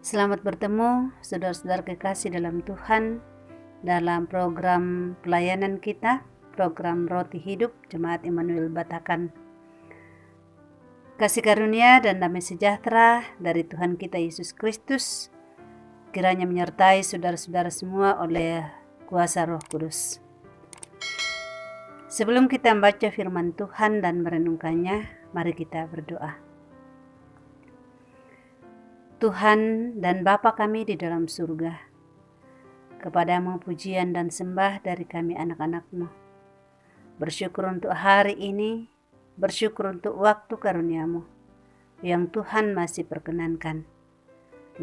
Selamat bertemu saudara-saudara kekasih dalam Tuhan dalam program pelayanan kita, program Roti Hidup Jemaat Immanuel Batakan. Kasih karunia dan damai sejahtera dari Tuhan kita Yesus Kristus kiranya menyertai saudara-saudara semua oleh kuasa Roh Kudus. Sebelum kita membaca firman Tuhan dan merenungkannya, mari kita berdoa. Tuhan dan Bapa kami di dalam surga, kepadamu pujian dan sembah dari kami anak-anak-Mu. Bersyukur untuk hari ini, bersyukur untuk waktu karunia-Mu yang Tuhan masih perkenankan.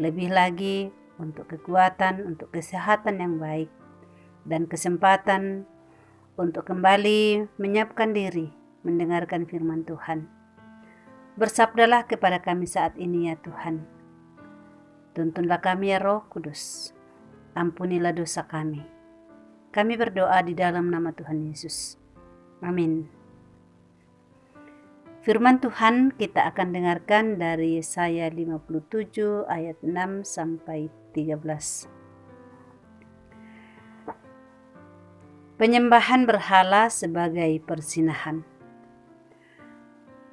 Lebih lagi untuk kekuatan, untuk kesehatan yang baik, dan kesempatan untuk kembali menyiapkan diri mendengarkan firman Tuhan. Bersabdalah kepada kami saat ini ya Tuhan. Tuntunlah kami ya Roh Kudus, ampunilah dosa kami. Kami berdoa di dalam nama Tuhan Yesus. Amin. Firman Tuhan kita akan dengarkan dari Yesaya 57 ayat 6 sampai 13. Penyembahan berhala sebagai persinahan.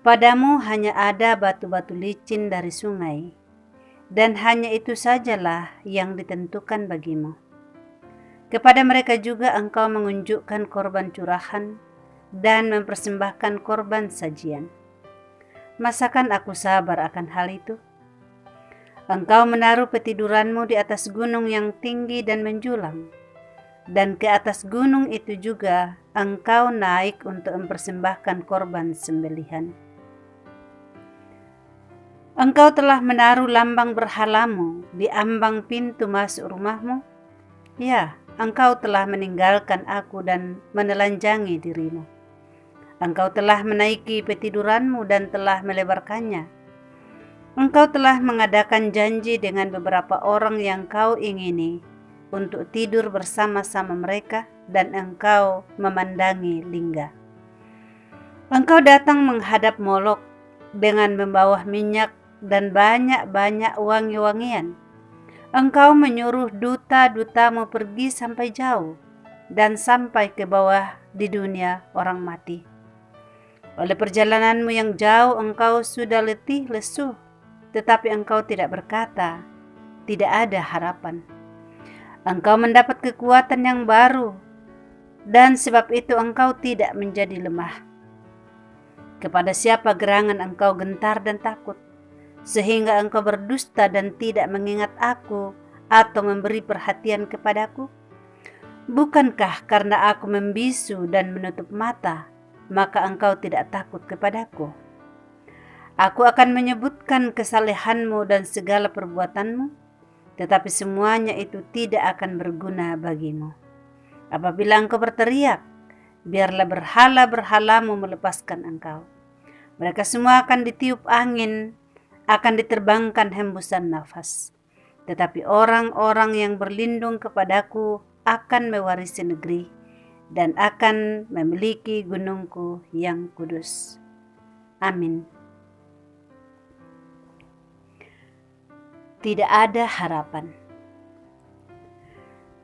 Padamu hanya ada batu-batu licin dari sungai, dan hanya itu sajalah yang ditentukan bagimu. Kepada mereka juga engkau mengunjukkan korban curahan dan mempersembahkan korban sajian. Masakan aku sabar akan hal itu? Engkau menaruh petiduranmu di atas gunung yang tinggi dan menjulang, dan ke atas gunung itu juga engkau naik untuk mempersembahkan korban sembelihan. Engkau telah menaruh lambang berhalamu di ambang pintu masuk rumahmu. Ya, engkau telah meninggalkan aku dan menelanjangi dirimu. Engkau telah menaiki petiduranmu dan telah melebarkannya. Engkau telah mengadakan janji dengan beberapa orang yang kau ingini untuk tidur bersama-sama mereka, dan engkau memandangi lingga. Engkau datang menghadap Molok dengan membawa minyak dan banyak-banyak wangi-wangian. Engkau menyuruh duta-dutamu pergi sampai jauh dan sampai ke bawah di dunia orang mati. Oleh perjalananmu yang jauh engkau sudah letih lesu, tetapi engkau tidak berkata, tidak ada harapan. Engkau mendapat kekuatan yang baru, dan sebab itu engkau tidak menjadi lemah. Kepada siapa gerangan engkau gentar dan takut, sehingga engkau berdusta dan tidak mengingat aku atau memberi perhatian kepadaku? Bukankah karena aku membisu dan menutup mata, maka engkau tidak takut kepadaku? Aku akan menyebutkan kesalehanmu dan segala perbuatanmu, tetapi semuanya itu tidak akan berguna bagimu. Apabila engkau berteriak, biarlah berhala-berhalamu melepaskan engkau. Mereka semua akan ditiup angin, akan diterbangkan hembusan nafas. Tetapi orang-orang yang berlindung kepadaku akan mewarisi negeri dan akan memiliki gunungku yang kudus. Amin. Tidak ada harapan.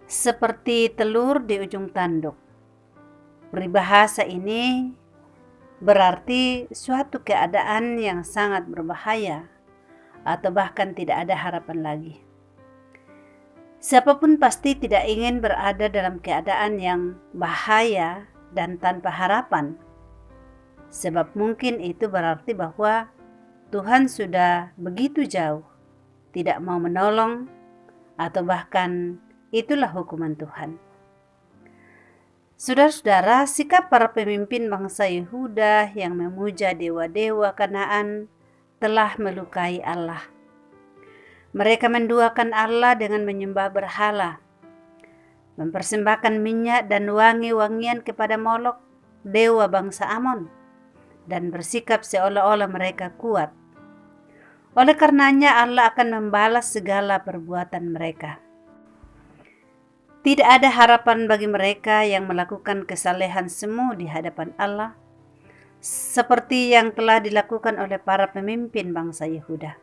Seperti telur di ujung tanduk. Peribahasa ini berarti suatu keadaan yang sangat berbahaya atau bahkan tidak ada harapan lagi. Siapapun pasti tidak ingin berada dalam keadaan yang bahaya dan tanpa harapan, sebab mungkin itu berarti bahwa Tuhan sudah begitu jauh, tidak mau menolong, atau bahkan itulah hukuman Tuhan. Saudara-saudara, sikap para pemimpin bangsa Yehuda yang memuja dewa-dewa Kanaan telah melukai Allah. Mereka menduakan Allah dengan menyembah berhala, mempersembahkan minyak dan wangi-wangian kepada Molok, dewa bangsa Amon, dan bersikap seolah-olah mereka kuat. Oleh karenanya Allah akan membalas segala perbuatan mereka. Tidak ada harapan bagi mereka yang melakukan kesalehan semu di hadapan Allah, seperti yang telah dilakukan oleh para pemimpin bangsa Yehuda.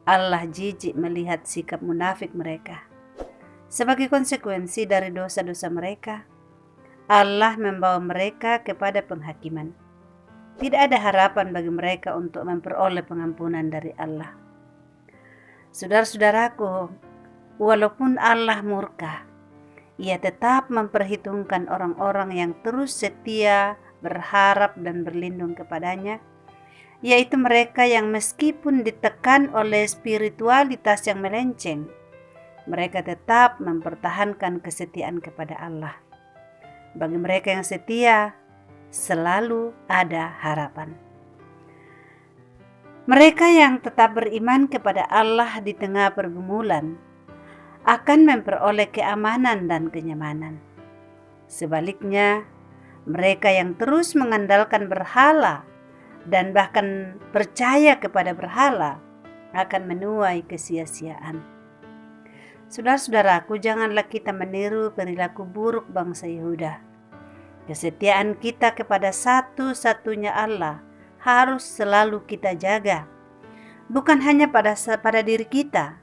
Allah jijik melihat sikap munafik mereka. Sebagai konsekuensi dari dosa-dosa mereka, Allah membawa mereka kepada penghakiman. Tidak ada harapan bagi mereka untuk memperoleh pengampunan dari Allah. Saudara-saudaraku, walaupun Allah murka, Ia tetap memperhitungkan orang-orang yang terus setia, berharap dan berlindung kepadanya, yaitu mereka yang meskipun ditekan oleh spiritualitas yang melenceng, mereka tetap mempertahankan kesetiaan kepada Allah. Bagi mereka yang setia, selalu ada harapan. Mereka yang tetap beriman kepada Allah di tengah pergumulan akan memperoleh keamanan dan kenyamanan. Sebaliknya, mereka yang terus mengandalkan berhala dan bahkan percaya kepada berhala akan menuai kesia-siaan. Saudara-saudaraku, janganlah kita meniru perilaku buruk bangsa Yehuda. Kesetiaan kita kepada satu-satunya Allah harus selalu kita jaga. Bukan hanya pada diri kita,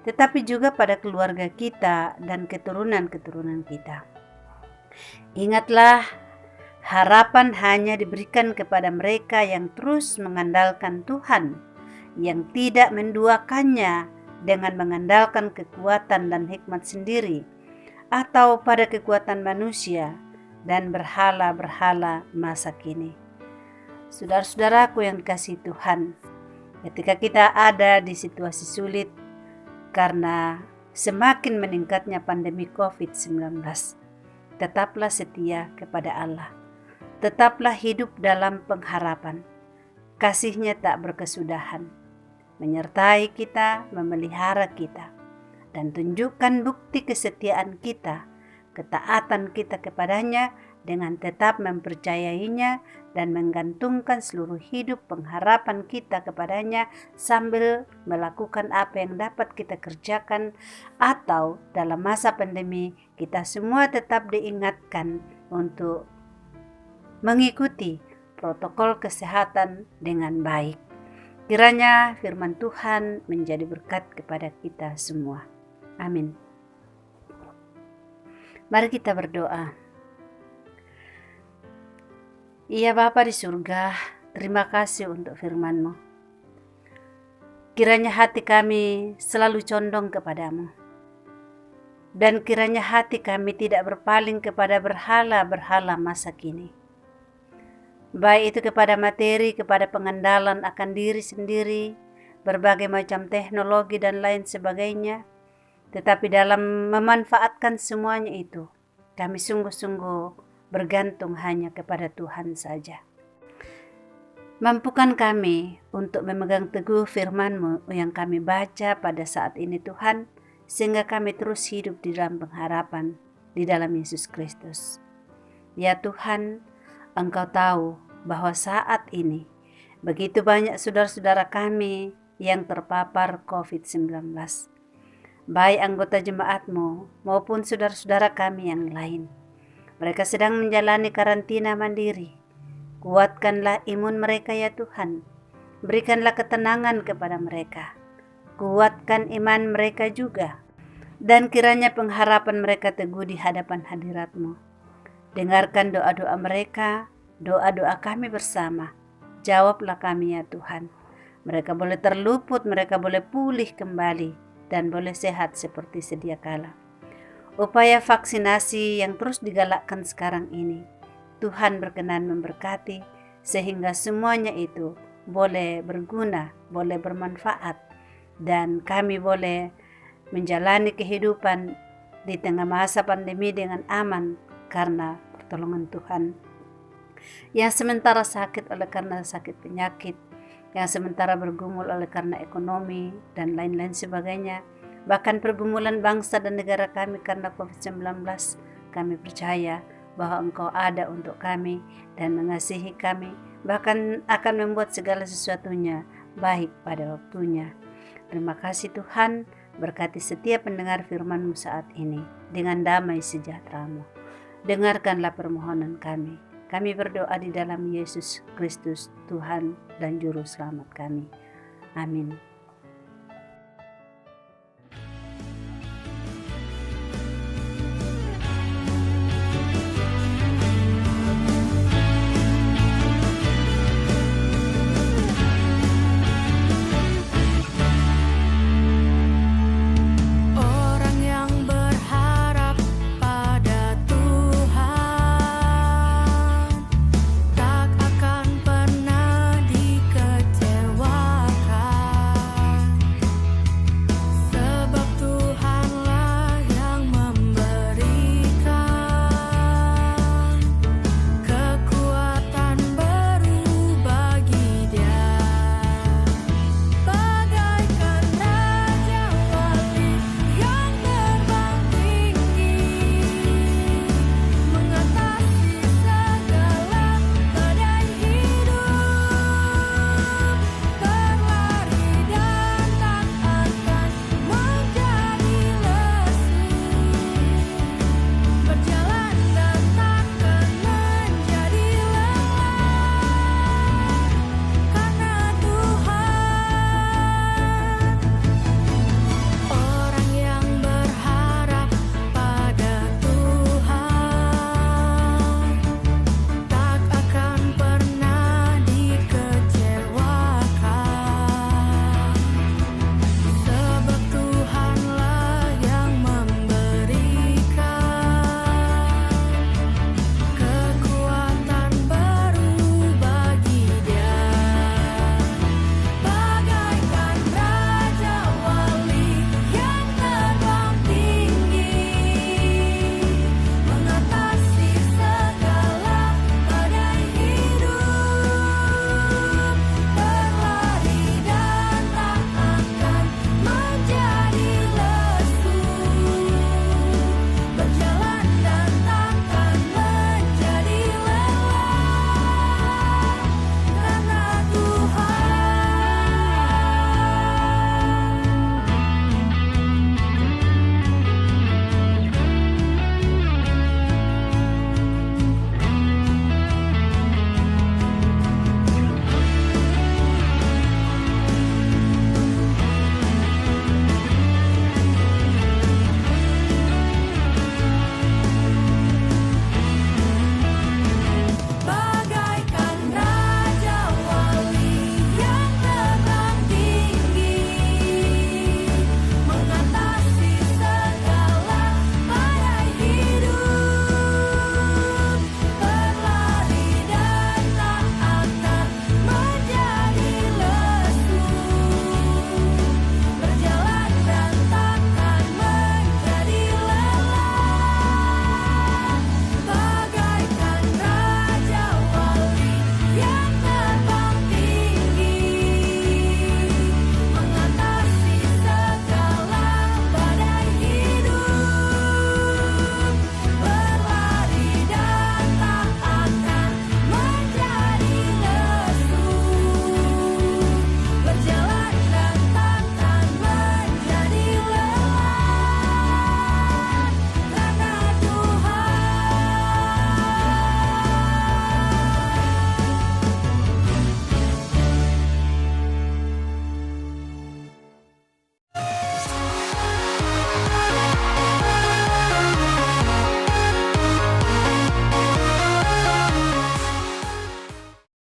tetapi juga pada keluarga kita dan keturunan-keturunan kita. Ingatlah, harapan hanya diberikan kepada mereka yang terus mengandalkan Tuhan, yang tidak menduakannya dengan mengandalkan kekuatan dan hikmat sendiri, atau pada kekuatan manusia dan berhala-berhala masa kini. Saudara-saudaraku yang dikasihi Tuhan, ketika kita ada di situasi sulit karena semakin meningkatnya pandemi COVID-19, tetaplah setia kepada Allah. Tetaplah hidup dalam pengharapan. Kasih-Nya tak berkesudahan, menyertai kita, memelihara kita, dan tunjukkan bukti kesetiaan kita, ketaatan kita kepadanya dengan tetap mempercayainya dan menggantungkan seluruh hidup pengharapan kita kepadanya sambil melakukan apa yang dapat kita kerjakan, atau dalam masa pandemi kita semua tetap diingatkan untuk mengikuti protokol kesehatan dengan baik. Kiranya firman Tuhan menjadi berkat kepada kita semua. Amin. Mari kita berdoa. Ya Bapa di surga, terima kasih untuk firman-Mu. Kiranya hati kami selalu condong kepadamu. Dan kiranya hati kami tidak berpaling kepada berhala-berhala masa kini. Baik itu kepada materi, kepada pengandalan akan diri sendiri, berbagai macam teknologi dan lain sebagainya. Tetapi dalam memanfaatkan semuanya itu, kami sungguh-sungguh bergantung hanya kepada Tuhan saja. Mampukan kami untuk memegang teguh firman-Mu yang kami baca pada saat ini Tuhan, sehingga kami terus hidup di dalam pengharapan di dalam Yesus Kristus. Ya Tuhan, Engkau tahu bahwa saat ini begitu banyak saudara-saudara kami yang terpapar COVID-19. Baik anggota jemaat-Mu maupun saudara-saudara kami yang lain. Mereka sedang menjalani karantina mandiri. Kuatkanlah imun mereka ya Tuhan. Berikanlah ketenangan kepada mereka. Kuatkan iman mereka juga. Dan kiranya pengharapan mereka teguh di hadapan hadirat-Mu. Dengarkan doa-doa mereka, doa-doa kami bersama. Jawablah kami ya Tuhan. Mereka boleh terluput, mereka boleh pulih kembali, dan boleh sehat seperti sedia kala. Upaya vaksinasi yang terus digalakkan sekarang ini, Tuhan berkenan memberkati sehingga semuanya itu boleh berguna, boleh bermanfaat, dan kami boleh menjalani kehidupan di tengah masa pandemi dengan aman karena pertolongan Tuhan. Yang sementara sakit oleh karena sakit penyakit, yang sementara bergumul oleh karena ekonomi dan lain-lain sebagainya, bahkan pergumulan bangsa dan negara kami karena COVID-19, kami percaya bahwa Engkau ada untuk kami dan mengasihi kami, bahkan akan membuat segala sesuatunya baik pada waktunya. Terima kasih Tuhan, berkati setiap pendengar firman-Mu saat ini dengan damai sejahtera-Mu. Dengarkanlah permohonan kami. Kami berdoa di dalam Yesus Kristus, Tuhan dan Juru Selamat kami. Amin.